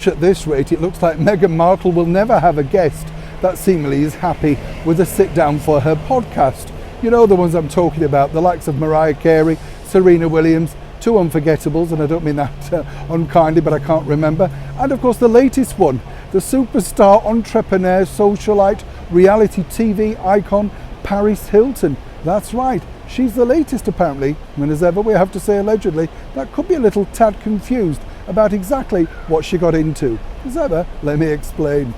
Gosh, at this rate, it looks like Meghan Markle will never have a guest that seemingly is happy with a sit down for her podcast. You know, the ones I'm talking about, the likes of Mariah Carey, Serena Williams, two unforgettables, and I don't mean that unkindly, but I can't remember. And of course the latest one, the superstar, entrepreneur, socialite, reality TV icon, Paris Hilton. That's right, she's the latest apparently, and as ever we have to say allegedly, that could be a little tad confused about exactly what she got into. As ever, let me explain.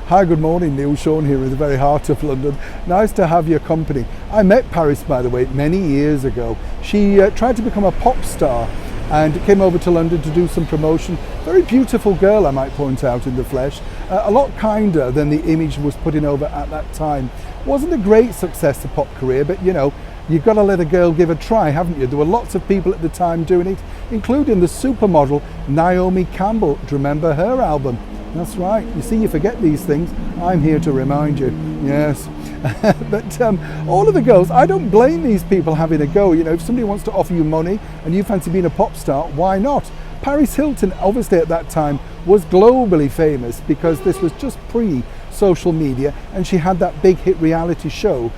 Hi, good morning, Neil Sean here in the very heart of London. Nice to have your company. I met Paris, by the way, many years ago. She tried to become a pop star and came over to London to do some promotion. Very beautiful girl, I might point out, in the flesh. A lot kinder than the image was putting over at that time. Wasn't a great success, the pop career, but you know, you've got to let a girl give a try, haven't you? There were lots of people at the time doing it, including the supermodel Naomi Campbell. Do you remember her album? That's right. You see, you forget these things. I'm here to remind you. Yes. But all of the girls, I don't blame these people having a go. You know, if somebody wants to offer you money and you fancy being a pop star, why not? Paris Hilton, obviously at that time, was globally famous because this was just pre-social media, and she had that big hit reality show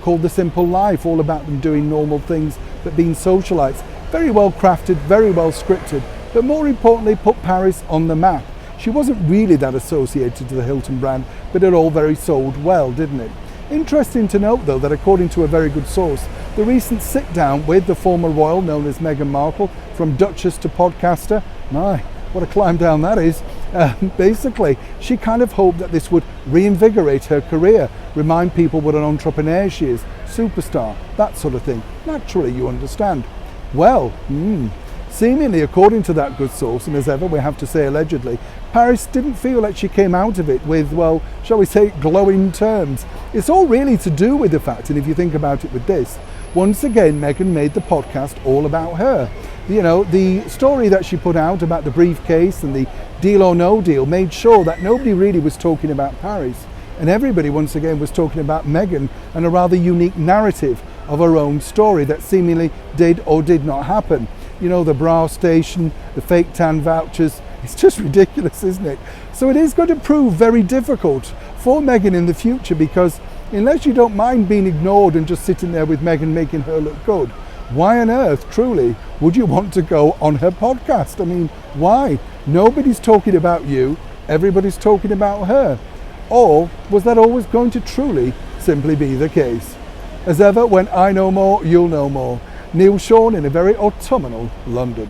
called The Simple Life, all about them doing normal things but being socialites. Very well crafted, very well scripted, but more importantly, put Paris on the map. She wasn't really that associated to the Hilton brand, but it all very sold well, didn't it? Interesting to note though that according to a very good source, the recent sit down with the former royal known as Meghan Markle, from Duchess to podcaster, my, what a climb down that is. Basically, she kind of hoped that this would reinvigorate her career, remind people what an entrepreneur she is, superstar, that sort of thing. Naturally, you understand. Well, seemingly, according to that good source, and as ever we have to say allegedly, Paris didn't feel like she came out of it with, well, shall we say, glowing terms. It's all really to do with the fact, and if you think about it with this, once again Meghan made the podcast all about her. You know, the story that she put out about the briefcase and the deal or no deal made sure that nobody really was talking about Paris, and everybody once again was talking about Meghan and a rather unique narrative of her own story that seemingly did or did not happen. You know, the bra station, the fake tan vouchers, it's just ridiculous, isn't it? So it is going to prove very difficult for Meghan in the future, because unless you don't mind being ignored and just sitting there with Meghan making her look good, why on earth, truly, would you want to go on her podcast? I mean, why? Nobody's talking about you, everybody's talking about her. Or was that always going to truly simply be the case? As ever, when I know more, you'll know more. Neil Sean in a very autumnal London.